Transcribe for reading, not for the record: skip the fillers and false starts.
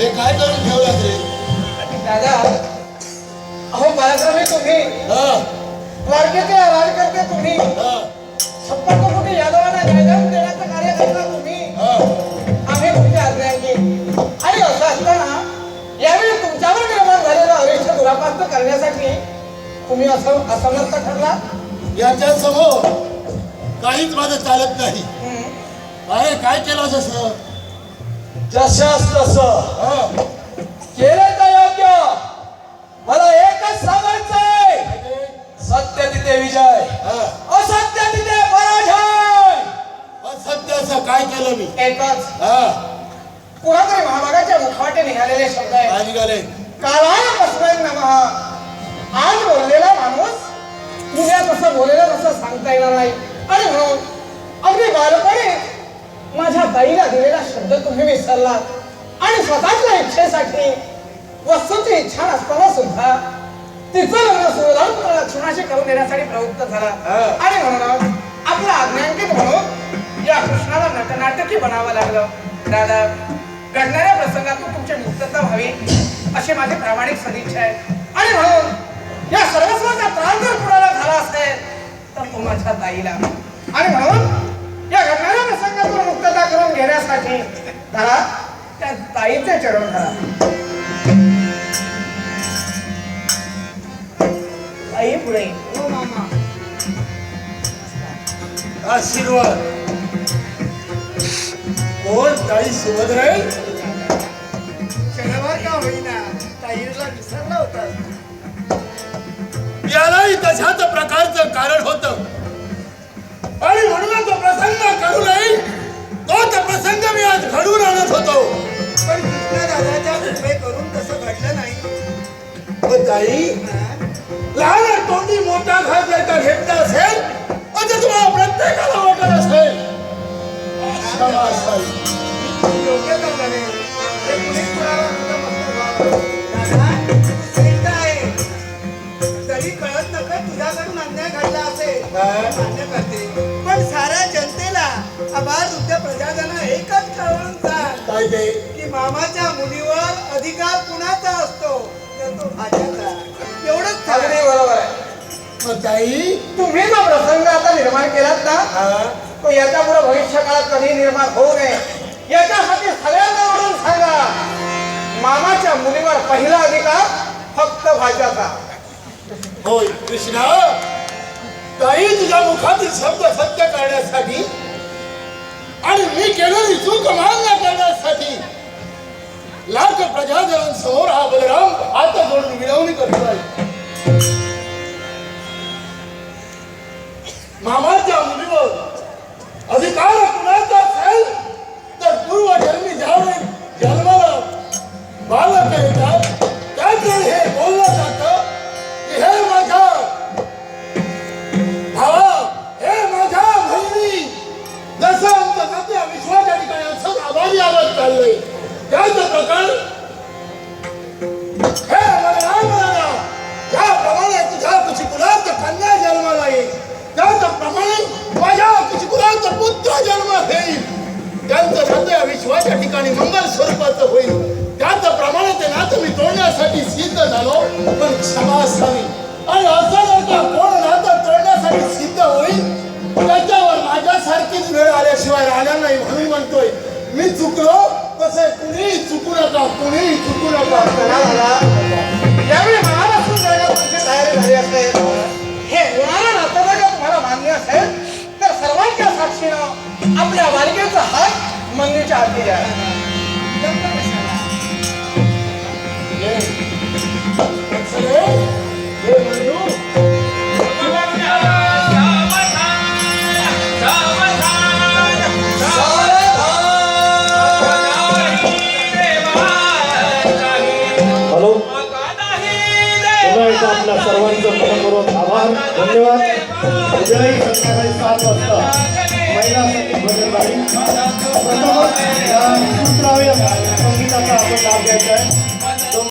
हे काय करून ठेवलास रे? दादा अहो बाळासाहेब तुम्ही लाडकेचे राज करते तुम्ही छप्पन कोटी यादवांना न्यायदान देण्याचं कार्य करता तुम्ही आम्ही तुमच्या आज्ञांची आणि असं असताना यावेळी तुमच्यावर निर्माण झालेला अरिष्ट दुरापास्त करण्यासाठी तुम्ही असं असमर्थ ठरला. याच्या समोर काहीच माझं चालत नाही. अरे काय केलं जसं जशास तसं केलं तर योग्य. मला एकच सांगायचंय, सत्य तिथे विजय, असत्य तिथे पराजय. असत्य असं काय केलं मी? एकच कुणातरी महाभागाच्या मुखवाटे निघालेले शब्द आहेत. काय निघाले? कालाय तस्मै नमः. आज बोललेला माणूस उद्या तसं बोलेलं तसं सांगता येणार नाही. आणि म्हणून अगदी बालपणी माझ्या ताईला दिलेला शब्द तुम्ही विसरलात आणि स्वतःच्या इच्छेसाठी वस्तूची इच्छा नसताना सुद्धा तिचं लग्न सुधारून लक्ष्मणाशी करून देण्यासाठी प्रवृत्त झाला. आणि म्हणून आपलं आज्ञांकित म्हणून या कृष्णाला नटनाटकी बनावं लागलं. दादा घडणाऱ्या प्रसंगातून तुमची मुक्तता व्हावी अशी माझी प्रामाणिक सदिच्छा आहे. आणि म्हणून या सर्वस्वाचा त्रास जर कुणाला झाला असेल तर तो माझ्या ताईला. आणि म्हणून या घडणाऱ्या प्रसंगातून मुक्तता करून घेण्यासाठी धरा त्या ताईचे चरण धरा. ताई पुढे हो मामा. आशीर्वाद. कोण? ताई सुभद्रा. क्षणभर का होईना ताईला विसरला होता. यालाही तशाच प्रकारचं कारण होतं आणि म्हणून तो प्रसंग करू नये तोच प्रसंग मी आज घडून आणत होतो. पण कृष्ण दादाच्या कृपे करून तसं घडलं नाही. पण ताई लहान तोंडी मोठा घात जर का घेतला असेल तर तुम्हाला प्रत्येकाला वाटत असेल. क्षमा असावी. योग्य करणारे हे कुणीच कुणाला नतमस्तक व्हावं. दादा श्रेष्ठ आहे तरी कळत नकळत तुझ्याकडून अन्याय घडला असेल मान्य करते. पण साऱ्या जनतेला आबालवृद्ध प्रजाजन एकच कळवून सांग काय ते की मामाच्या मुलीवर अधिकार कुणाचा असतो तर तो भाज्याचा. एवढंच अगदी बरोबर आहे. मग ताई तुम्ही जो प्रसंग आता निर्माण केलात ना तो याच्या पुढे भविष्य काळात कधी निर्माण होऊ नये याच्यासाठी सगळ्यांना ओढून सांगा मामाच्या मुलीवर पहिला अधिकार फक्त भाज्याचा. होय कृष्णा. ताई तुझ्या मुखातील शब्द सत्य करण्यासाठी आणि मी केलेली चूक मान्य करण्यासाठी लाख प्रजाजनांसमोर हा बलराम हात जोडून विनवणी करतो आहे. मामाच्या मुलीवर अधिकार कुणाचा असेल तर पूर्वजन्मी ज्यावेळी जन्माला बालक येतात त्याच वेळी हे बोललं जातं की हे माझ्या भावा, हे माझ्या बहिणी, जसं आमचं नात्या विश्वाच्या ठिकाणी असं आभारी आवत चाललंय त्याच प्रकार हे बलरामाला ज्याप्रमाणे तुझ्या कुचिकुलात कन्या जन्माला येईल त्याचप्रमाणे माझ्या कुचिकुलात पुत्र जन्मात येईल. त्यांचं नातं या विश्वाच्या ठिकाणी मंगल स्वरूपाचं होईल. त्याचप्रमाणे ते नातं मी तोडण्यासाठी सिद्ध झालो. पण क्षमा असावी. आणि असं जर का कोण नातं तोडण्यासाठी सिद्ध होईल त्याच्यावर माझ्यासारखीच वेळ आल्याशिवाय राहणार नाही. म्हणून म्हणतोय मी चुकलो तसे कुणीही चुकू नका. कुणीही चुकू नका. यावेळी महाराष्ट्र जायला तुमची तयारी झाली असेल हे होणारं नातं जर का तुम्हाला मान्य असेल तर सर्वांच्या साक्षीनं आपल्या बालिकेचा हात मंदिरच्या हाती द्या. हॅलो, पुन्हा एकदा आपल्या सर्वांचं मनपूर्वक आभार, धन्यवाद. उद्याही संध्याकाळी 7 वाजता महिला संगीत भजन राहील. प्रथमच या संगीताचा आपण लाभ घ्यायचा आहे.